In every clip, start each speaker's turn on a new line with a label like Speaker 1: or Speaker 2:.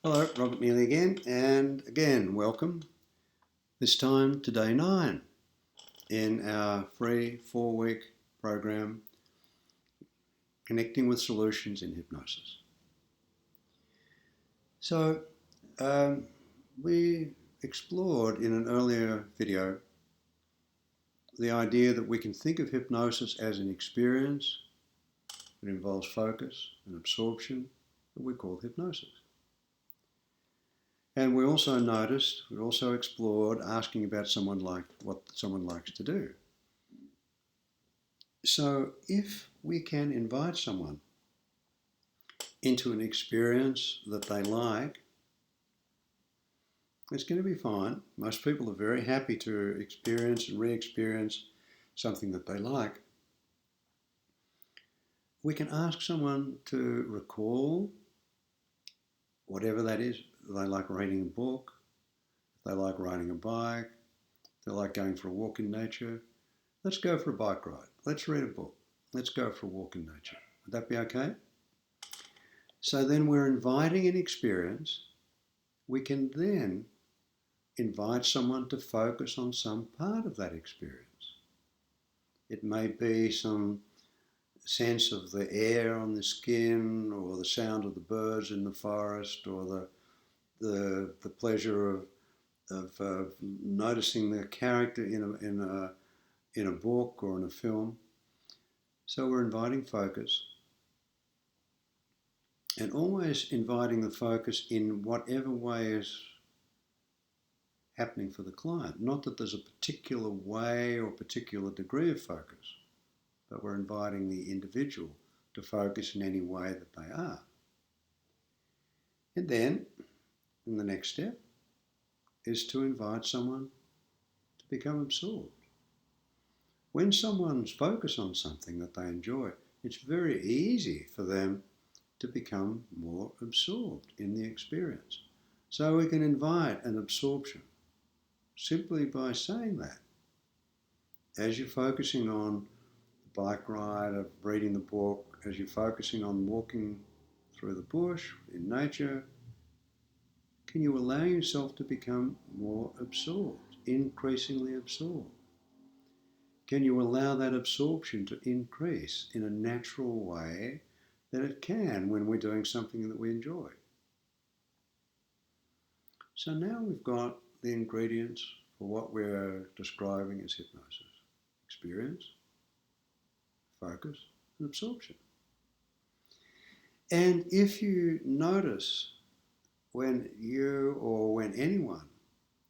Speaker 1: Hello, Robert McNeilly again, and again, welcome. This time to day 9 in our free 4-week program, Connecting with Solutions in Hypnosis. So, we explored in an earlier video the idea that we can think of hypnosis as an experience that involves focus and absorption that we call hypnosis. And we also explored asking about what someone likes to do. So if we can invite someone into an experience that they like, it's going to be fine. Most people are very happy to experience and re-experience something that they like. We can ask someone to recall whatever that is. They like reading a book, they like riding a bike, they like going for a walk in nature. Let's go for a bike ride. Let's read a book. Let's go for a walk in nature. Would that be okay? So then we're inviting an experience. We can then invite someone to focus on some part of that experience. It may be some sense of the air on the skin, or the sound of the birds in the forest, or the pleasure of noticing the character in a book or in a film. So we're inviting focus, and always inviting the focus in whatever way is happening for the client. Not that there's a particular way or particular degree of focus, but we're inviting the individual to focus in any way that they are. And then, in the next step, is to invite someone to become absorbed. When someone's focused on something that they enjoy, it's very easy for them to become more absorbed in the experience. So we can invite an absorption simply by saying that. As you're focusing on the bike ride, of reading the book, as you're focusing on walking through the bush, in nature, can you allow yourself to become more absorbed, increasingly absorbed? Can you allow that absorption to increase in a natural way that it can when we're doing something that we enjoy? So now we've got the ingredients for what we're describing as hypnosis: experience, focus, and absorption. And if you notice when you or when anyone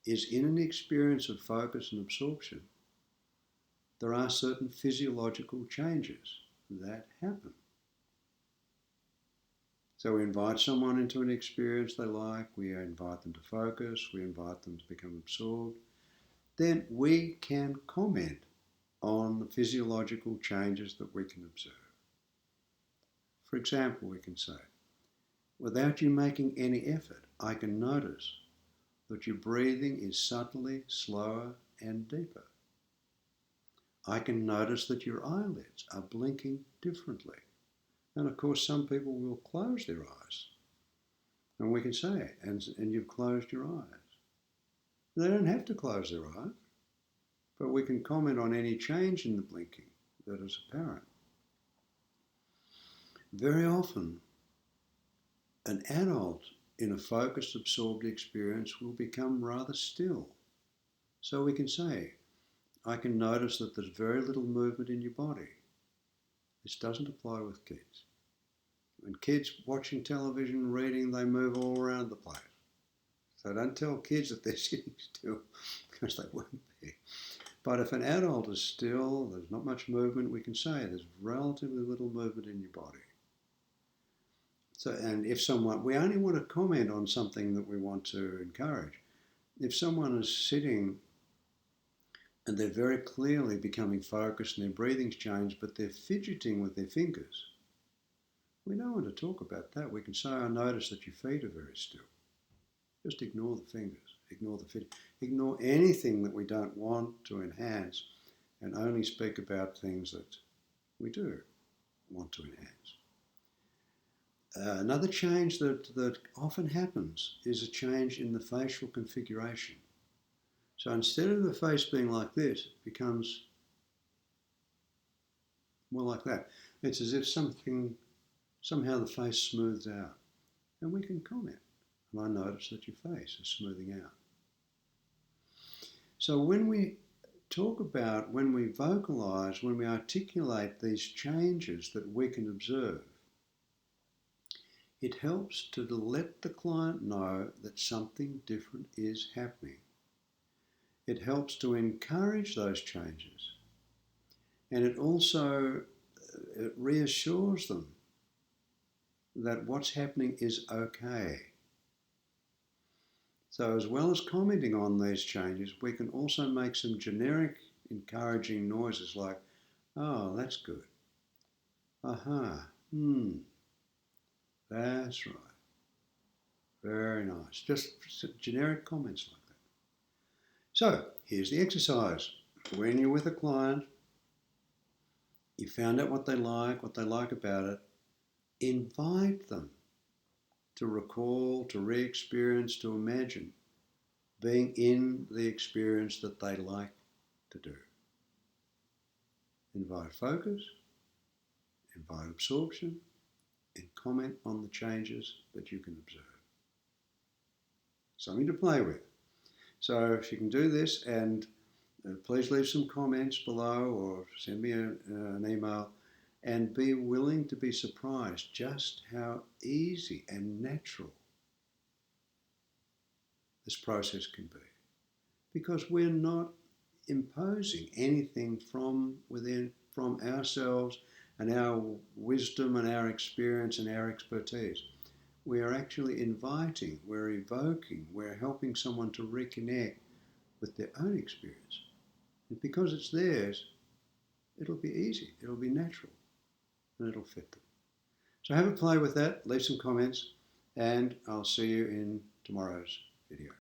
Speaker 1: is in an experience of focus and absorption, there are certain physiological changes that happen. So we invite someone into an experience they like, we invite them to focus, we invite them to become absorbed. Then we can comment on the physiological changes that we can observe. For example, we can say, without you making any effort, I can notice that your breathing is subtly slower and deeper. I can notice that your eyelids are blinking differently. And of course, some people will close their eyes. And we can say, and you've closed your eyes. They don't have to close their eyes, but we can comment on any change in the blinking that is apparent. Very often, an adult in a focused, absorbed experience will become rather still. So we can say, I can notice that there's very little movement in your body. This doesn't apply with kids. When kids watching television, reading, they move all around the place. So don't tell kids that they're sitting still, because they won't be. But if an adult is still, there's not much movement, we can say there's relatively little movement in your body. So, and if someone, we only want to comment on something that we want to encourage. If someone is sitting and they're very clearly becoming focused and their breathing's changed, but they're fidgeting with their fingers, we don't want to talk about that. We can say, I notice that your feet are very still. Just ignore the fingers, ignore the feet, ignore anything that we don't want to enhance, and only speak about things that we do want to enhance. Another change that often happens is a change in the facial configuration. So instead of the face being like this, it becomes more like that. It's as if somehow the face smooths out. And we can comment. And I notice that your face is smoothing out. So when we talk about, when we vocalize, when we articulate these changes that we can observe, it helps to let the client know that something different is happening. It helps to encourage those changes. And it also reassures them that what's happening is okay. So as well as commenting on these changes, we can also make some generic encouraging noises like, oh, that's good. Aha, that's right. Very nice. Just generic comments like that. So here's the exercise. When you're with a client, you found out what they like about it, invite them to recall, to re-experience, to imagine being in the experience that they like to do. Invite focus, invite absorption, and comment on the changes that you can observe. Something to play with. So if you can do this, and please leave some comments below or send me an email, and be willing to be surprised just how easy and natural this process can be. Because we're not imposing anything from within, from ourselves and our wisdom and our experience and our expertise. We are actually inviting, we're evoking, we're helping someone to reconnect with their own experience. And because it's theirs, it'll be easy, it'll be natural, and it'll fit them. So have a play with that, leave some comments, and I'll see you in tomorrow's video.